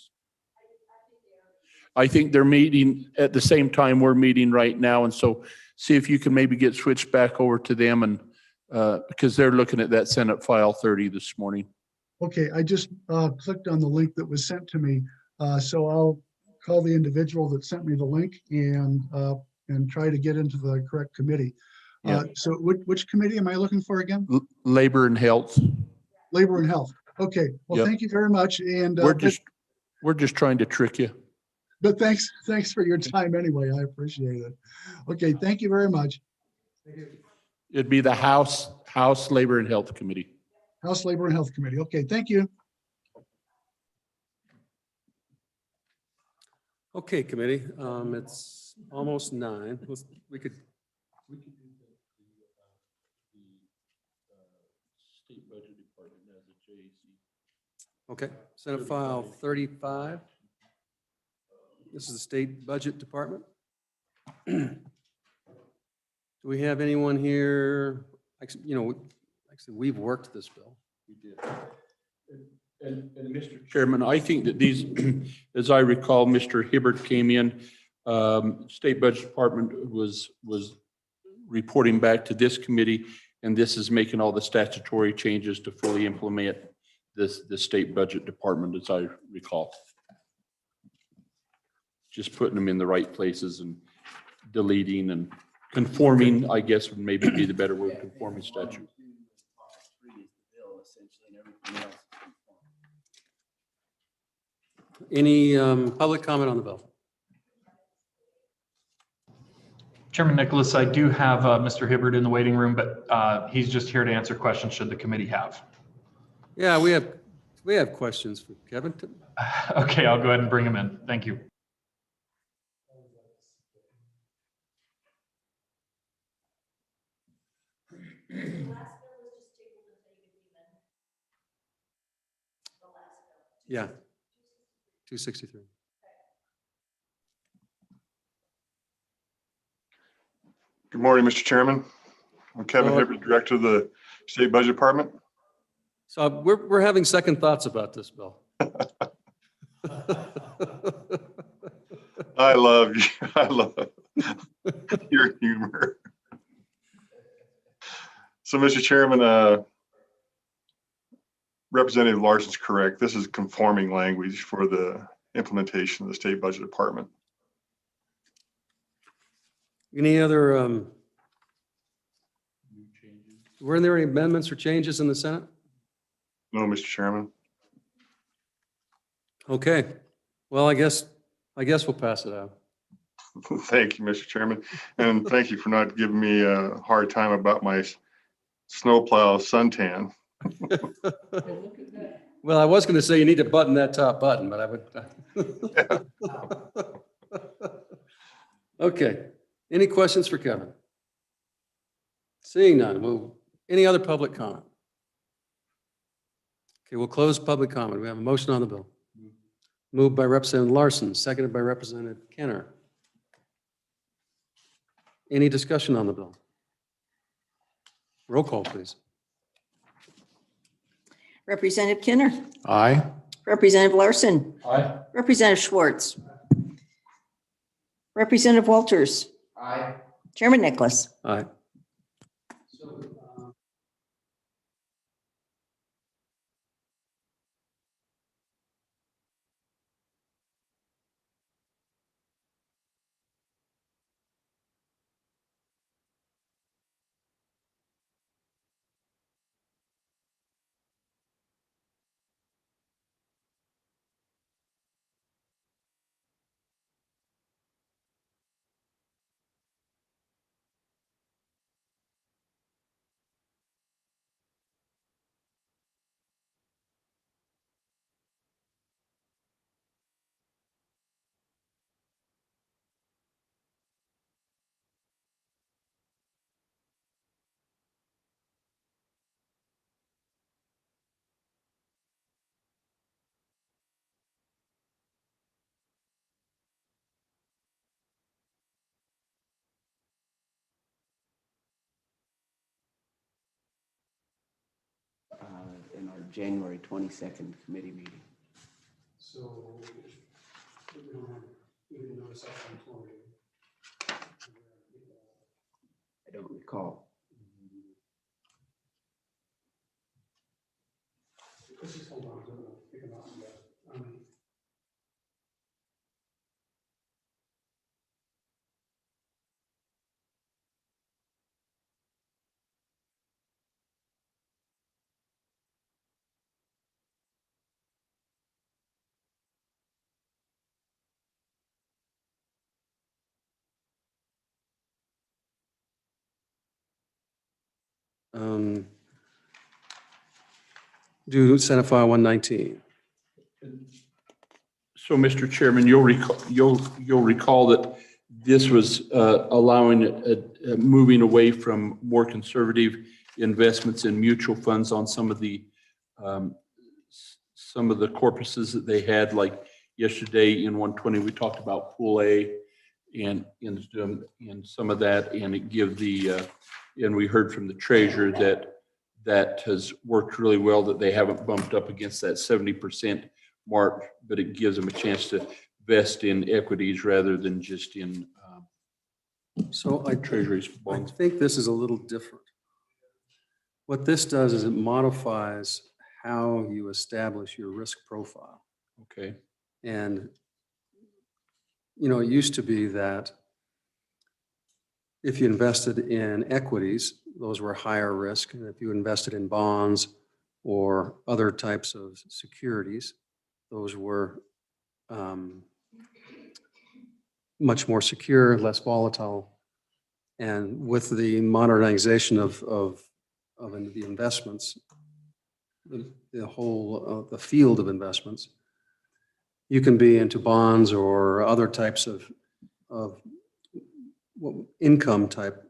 I think they're meeting at the same time we're meeting right now, and so see if you can maybe get switched back over to them, and because they're looking at that Senate File 30 this morning. Okay, I just clicked on the link that was sent to me, so I'll call the individual that sent me the link and try to get into the correct committee. Yeah. So which committee am I looking for again? Labor and Health. Labor and Health. Okay. Well, Yep. Thank you very much. And we're just trying to trick you. but thanks for your time anyway. I appreciate it. Okay. Thank you very much. It'd be the House Labor and Health Committee. House Labor and Health Committee. Okay. Thank you. Okay, committee, it's almost 9. We could Okay, Senate File 35. This is the State Budget Department. Do we have anyone here? You know, actually, we've worked this bill. We did. And Mr. Chairman, I think that these, as I recall, Mr. Hibbert came in, State Budget Department was reporting back to this committee, and this is making all the statutory changes to fully implement the State Budget Department, as I recall. Just putting them in the right places and deleting and conforming, I guess would maybe be the better word, conforming statute. Any public comment on the bill? Chairman Nicholas, I do have Mr. Hibbert in the waiting room, but he's just here to answer questions should the committee have. Yeah, we have questions for Kevin. Okay, I'll go ahead and bring him in. Thank you. Yeah, 263. Good morning, Mr. Chairman. I'm Kevin Hibbert, Director of the State Budget Department. So we're having second thoughts about this bill. I love you. I love your humor. So, Mr. Chairman, Representative Larson's correct. This is conforming language for the implementation of the State Budget Department. Any other, were there any amendments or changes in the Senate? No, Mr. Chairman. Okay, well, I guess we'll pass it out. Thank you, Mr. Chairman. And thank you for not giving me a hard time about my snowplow suntan. Well, I was going to say you need to button that top button, but I would. Okay, any questions for Kevin? Seeing none, any other public comment? Okay, we'll close public comment. We have a motion on the bill. Moved by Representative Larson, seconded by Representative Kenner. Any discussion on the bill? Roll call, please. Representative Kinner. Aye. Representative Larson. Aye. Representative Schwartz. Representative Walters. Aye. Chairman Nicholas. Aye. In our January 22nd committee meeting. So, I don't recall. Do Senate File 119. So, Mr. Chairman, you'll recall that this was allowing moving away from more conservative investments in mutual funds on some of the some of the corpuses that they had, like yesterday in 120, we talked about pool A and in some of that, and it give the, and we heard from the treasurer that has worked really well, that they haven't bumped up against that 70% mark, but it gives them a chance to vest in equities rather than just in So I treasuries I bonds. think this is a little different. What this does is it modifies how you establish your risk profile. Okay. And, you know, it used to be that if you invested in equities, those were higher risk. And if you invested in bonds or other types of securities, those were much more secure, less volatile. And with the modernization of the investments, the whole, the field of investments, you can be into bonds or other types of income type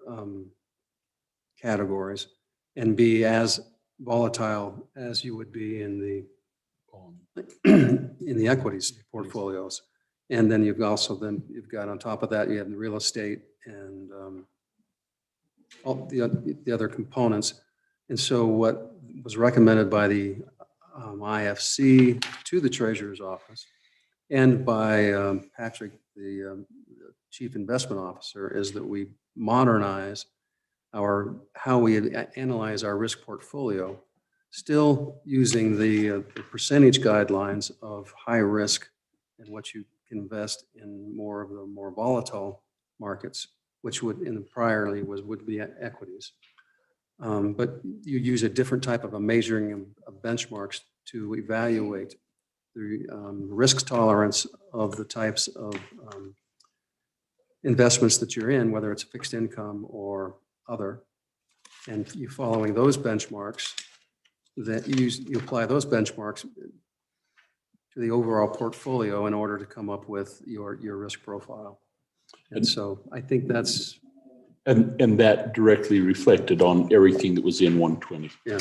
categories and be as volatile as you would be in the equities portfolios. And then you've got on top of that, you have the real estate and all the other components. And so what was recommended by the IFC to the Treasurer's Office and by Patrick, the Chief Investment Officer, is that we modernize how we analyze our risk portfolio, still using the percentage guidelines of high risk and what you can invest in more of the more volatile markets, which would would be equities. But you use a different type of a measuring of benchmarks to evaluate the risk tolerance of the types of investments that you're in, whether it's fixed income or other. And you following those benchmarks, that you apply those benchmarks to the overall portfolio in order to come up with your risk profile. And so I think that's. And that directly reflected on everything that was in 120. Yeah.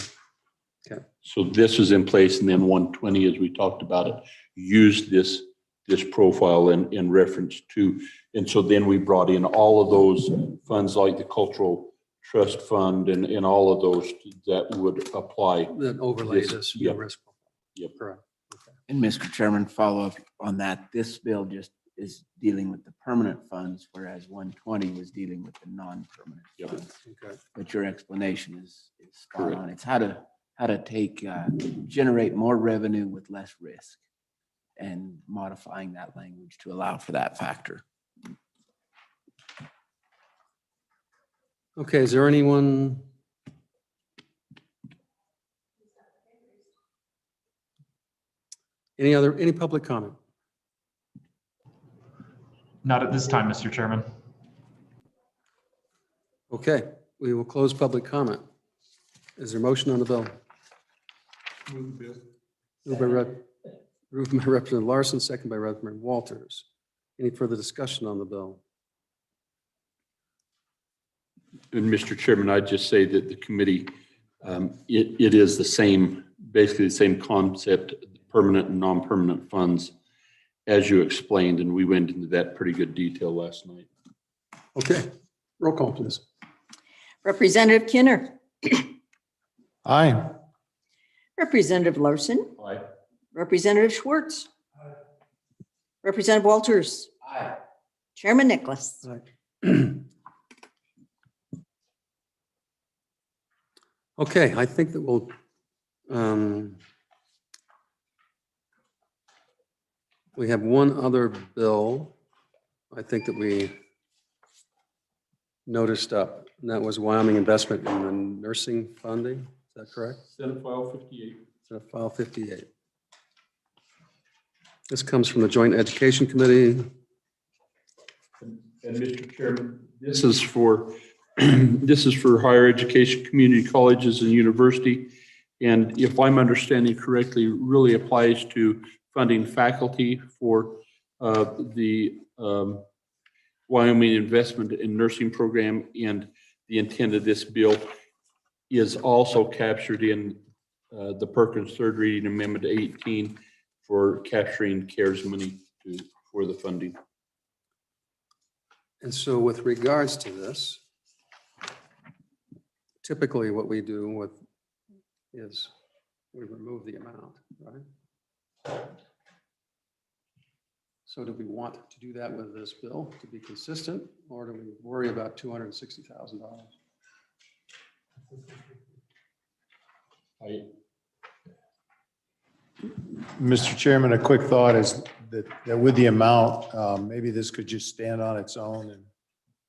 Okay. So this was in place, and then 120, as we talked about it, used this profile in reference to, and so then we brought in all of those funds like the Cultural Trust Fund and all of those that would apply. That overlay this Yep. risk profile. Yep. Correct. Okay. And Mr. Chairman, follow up on that. This bill just is dealing with the permanent funds, whereas 120 was dealing with the non-permanent funds. Okay. But your explanation is spot on. It's how to take, generate more revenue with less risk and modifying that language to allow for that factor. Okay, is there anyone? Any public comment? Not at this time, Mr. Chairman. Okay, we will close public comment. Is there a motion on the bill? Moved by Representative Larson, second by Representative Walters. Any further discussion on the bill? And Mr. Chairman, I'd just say that the committee, it is the same, basically the same concept, permanent and non-permanent funds, as you explained, and we went into that pretty good detail last night. Okay, roll call, please. Representative Kinner. Aye. Representative Larson. Aye. Representative Schwartz. Representative Walters. Aye. Chairman Nicholas. Okay, I think that we'll we have one other bill, I think that we noticed up, and that was Wyoming investment in the nursing funding. Is that correct? Senate File 58. Senate File 58. This comes from the Joint Education Committee. And Mr. Chairman, this is for higher education, community colleges and university. And if I'm understanding correctly, really applies to funding faculty for the Wyoming Investment in Nursing Program. And the intent of this bill is also captured in the Perkins third reading amendment to 18 for capturing CARES money for the funding. And so with regards to this, typically what we do is we remove the amount, right? So do we want to do that with this bill to be consistent, or do we worry about $260,000? Mr. Chairman, a quick thought is that with the amount, maybe this could just stand on its own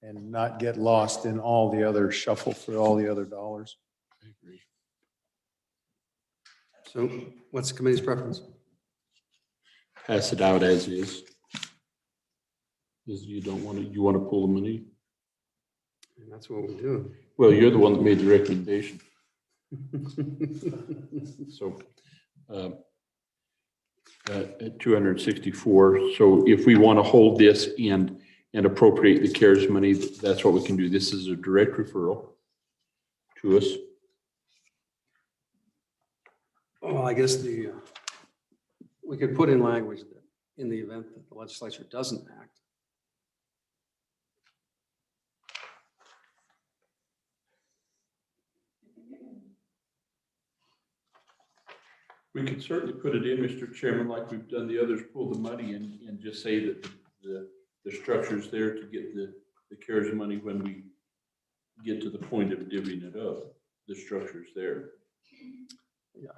and not get lost in all the other shuffle for all the other dollars. I agree. So what's the committee's preference? Pass it out as is. Because you don't want to, you want to pull the money. And that's what we do. Well, you're the one that made the recommendation. So at 264. So if we want to hold this and appropriate the CARES money, that's what we can do. This is a direct referral to us. Well, I guess we could put in language that in the event that the legislature doesn't act, We could certainly put it in, Mr. Chairman, like we've done the others, pull the money and just say that the structure's there to get the CARES money when we get to the point of divvying it up. The structure's there. yeah,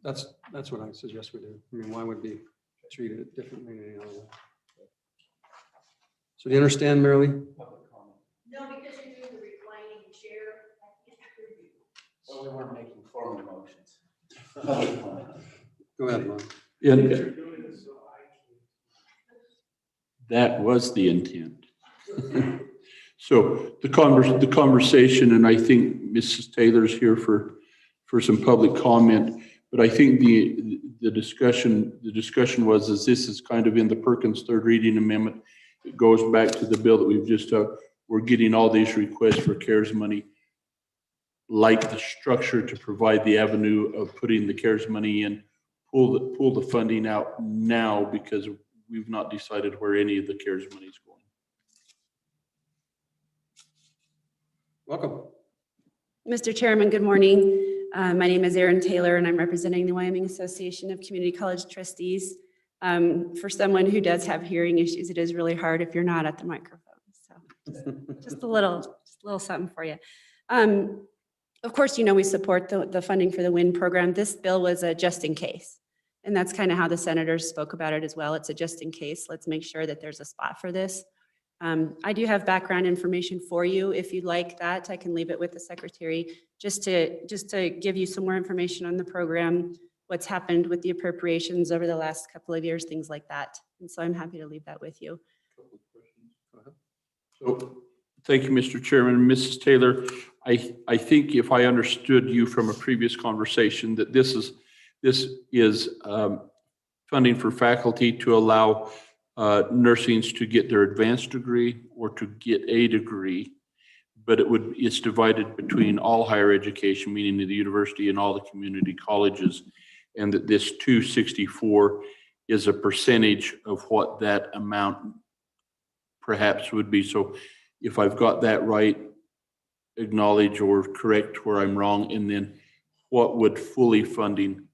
that's what I suggest we do. I mean, why would we treat it differently than any other way? So do you understand, Marilee? No, because you're doing the reclining chair. I can't hear you. So we weren't making formal motions. Go ahead, Lon. And that was the intent. So the conversation, and I think Mrs. Taylor's here for some public comment, but I think the discussion was, is this is kind of in the Perkins third reading amendment. It goes back to the bill that we've just, we're getting all these requests for CARES money, like the structure to provide the avenue of putting the CARES money in, pull the funding out now because we've not decided where any of the CARES money is going. Welcome. Mr. Chairman, good morning. My name is Erin Taylor, and I'm representing the Wyoming Association of Community College Trustees. For someone who does have hearing issues, it is really hard if you're not at the microphone. So just a little something for you. Of course, you know, we support the funding for the WIN program. This bill was a just in case. And that's kind of how the senators spoke about it as well. It's a just in case. Let's make sure that there's a spot for this. I do have background information for you. If you'd like that, I can leave it with the secretary just to give you some more information on the program, what's happened with the appropriations over the last couple of years, things like that. And so I'm happy to leave that with you. So thank you, Mr. Chairman. Mrs. Taylor, I think if I understood you from a previous conversation that this is funding for faculty to allow nursings to get their advanced degree or to get a degree, but it's divided between all higher education, meaning the university and all the community colleges, and that this 264 is a percentage of what that amount perhaps would be. So if I've got that right, acknowledge or correct where I'm wrong, and then what would fully funding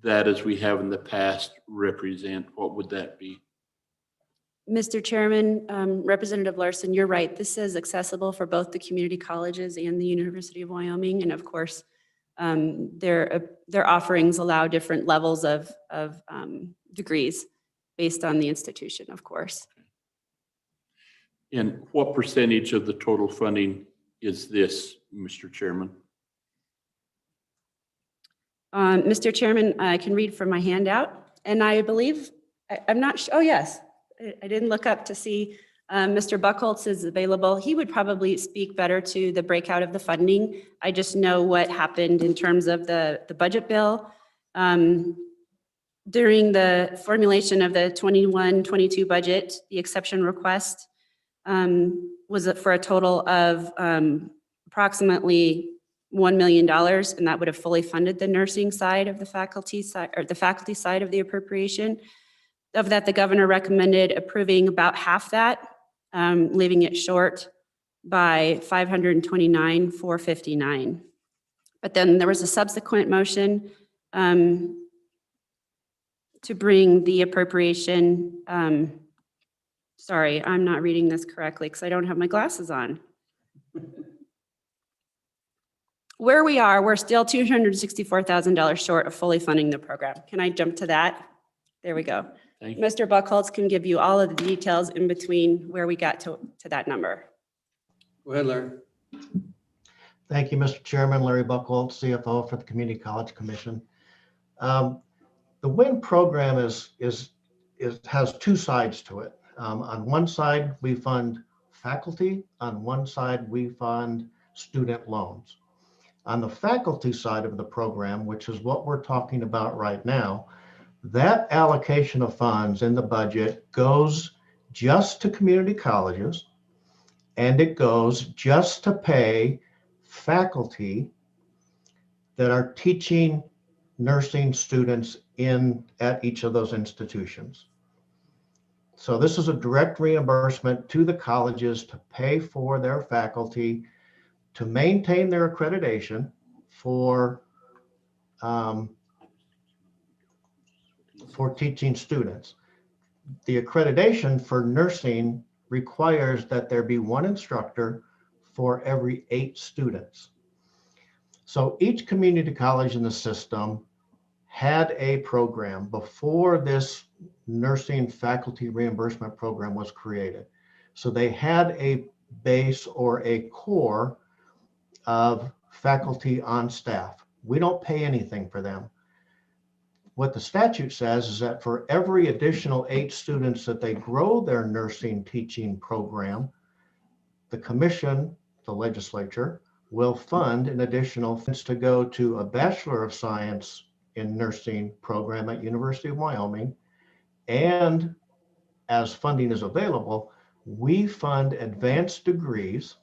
that as we have in the past represent? What would that be? Mr. Chairman, Representative Larson, you're right. This is accessible for both the community colleges and the University of Wyoming. And of course, their offerings allow different levels of degrees based on the institution, of course. And what percentage of the total funding is this, Mr. Chairman? Mr. Chairman, I can read from my handout, and I believe, I'm not sure, oh yes, I didn't look up to see Mr. Buchholz is available. He would probably speak better to the breakout of the funding. I just know what happened in terms of the budget bill. During the formulation of the 21-22 budget, the exception request was for a total of approximately $1 million, and that would have fully funded the nursing side of the faculty side, or the faculty side of the appropriation. Of that, the governor recommended approving about half that, leaving it short by $529,459. But then there was a subsequent motion to bring the appropriation, sorry, I'm not reading this correctly because I don't have my glasses on. Where we are, we're still $264,000 short of fully funding the program. Can I jump to that? There we go. Thank you. Mr. Buchholz can give you all of the details in between where we got to that number. Go ahead, Larry. Thank you, Mr. Chairman. Larry Buchholz, CFO for the Community College Commission. The WIN program has two sides to it. On one side, we fund faculty. On one side, we fund student loans. On the faculty side of the program, which is what we're talking about right now, that allocation of funds in the budget goes just to community colleges, and it goes just to pay faculty that are teaching nursing students at each of those institutions. So this is a direct reimbursement to the colleges to pay for their faculty to maintain their accreditation for teaching students. The accreditation for nursing requires that there be one instructor for every 8 students. So each community college in the system had a program before this nursing faculty reimbursement program was created. So they had a base or a core of faculty on staff. We don't pay anything for them. What the statute says is that for every additional 8 students that they grow their nursing teaching program, the commission, the legislature, will fund an additional funds to go to a Bachelor of Science in Nursing program at University of Wyoming. And as funding is available, we fund advanced degrees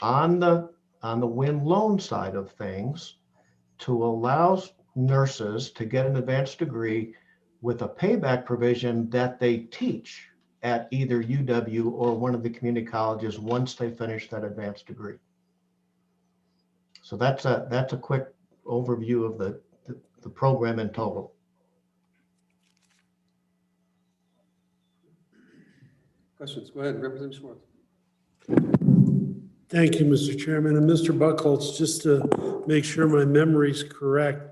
on the WIN loan side of things to allow nurses to get an advanced degree with a payback provision that they teach at either UW or one of the community colleges once they finish that advanced degree. So that's a quick overview of the program in total. Questions? Go ahead, Representative Schwartz. Thank you, Mr. Chairman. And Mr. Buchholz, just to make sure my memory's correct,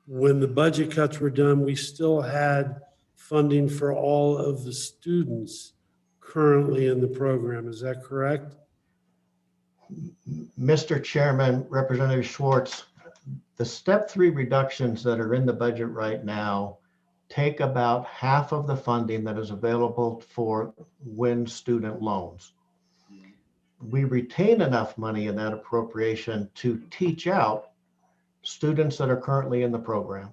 when the budget cuts were done, we still had funding for all of the students currently in the program. Is that correct? Mr. Chairman, Representative Schwartz, the step 3 reductions that are in the budget right now take about half of the funding that is available for WIN student loans. We retain enough money in that appropriation to teach out students that are currently in the program.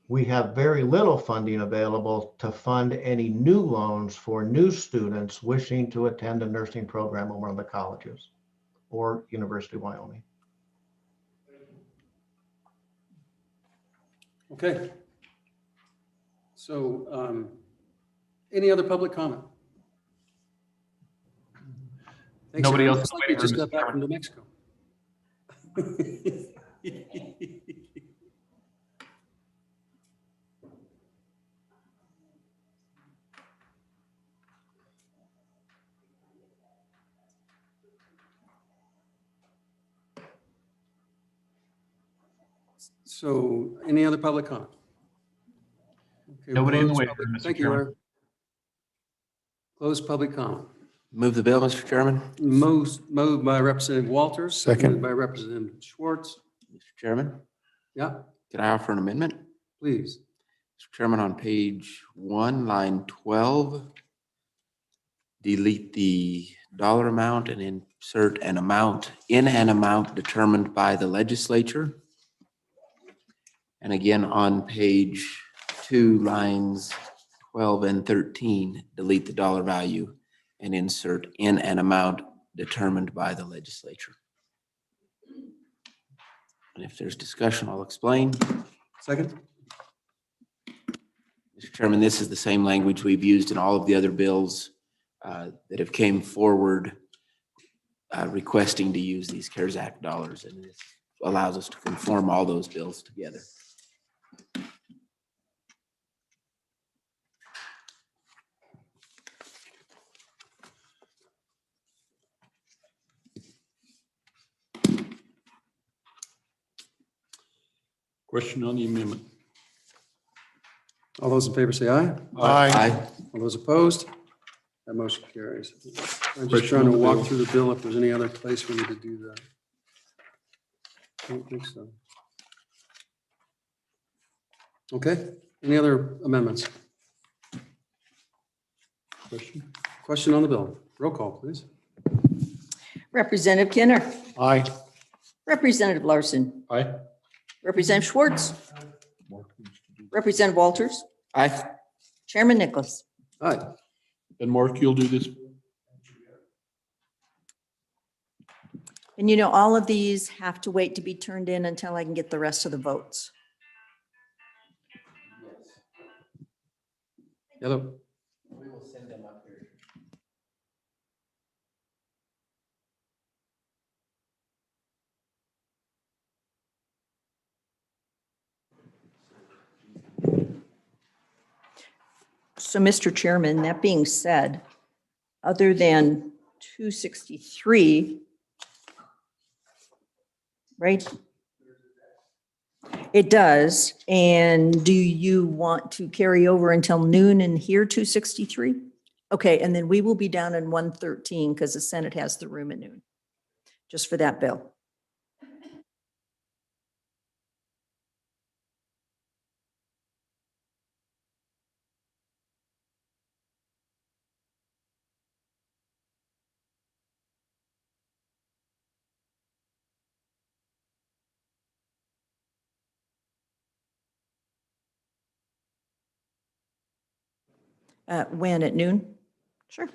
We have very little funding available to fund any new loans for new students wishing to attend a nursing program at one of the colleges or University of Wyoming. Okay. So any other public comment? Thanks, Nobody Aaron. else Looks in the like you waiting just room, got back Mr. from New Mexico. So any other public comment? Okay, Nobody in the close waiting public- room, Mr. Thank you, Chairman. Larry. Close public comment. Move the bill, Mr. Chairman. Moved by Representative Walters. Second. Seconded by Representative Schwartz. Mr. Chairman, Yeah, can I offer an amendment? please. Mr. Chairman, on page 1, line 12, delete the dollar amount and insert an amount determined by the legislature. And again, on page 2, lines 12 and 13, delete the dollar value and insert in an amount determined by the legislature. And if there's discussion, I'll explain. Second? Mr. Chairman, this is the same language we've used in all of the other bills that have came forward requesting to use these CARES Act dollars, and this allows us to conform all those bills together. Question on the amendment. All those in favor say aye. Aye. All those opposed? That motion carries. I'm just Question trying to on the walk bill. through the bill if there's any other place we need to do that. I don't think so. Okay, any other amendments? Question on the bill. Roll call, please. Representative Kinner, Aye. Representative Larson, Aye. Representative Schwartz, Representative Walters, Aye. Chairman Nicholas. Aye. And Mark, you'll do this? And you know, all of these have to wait to be turned in until I can get the rest of the votes. Hello. We will send them up here. So, Mr. Chairman, that being said, other than 263, right? It does. And do you want to carry over until noon and hear 263? Okay, and then we will be down in 113 because the Senate has the room at noon, just for that bill. When, at noon? Sure.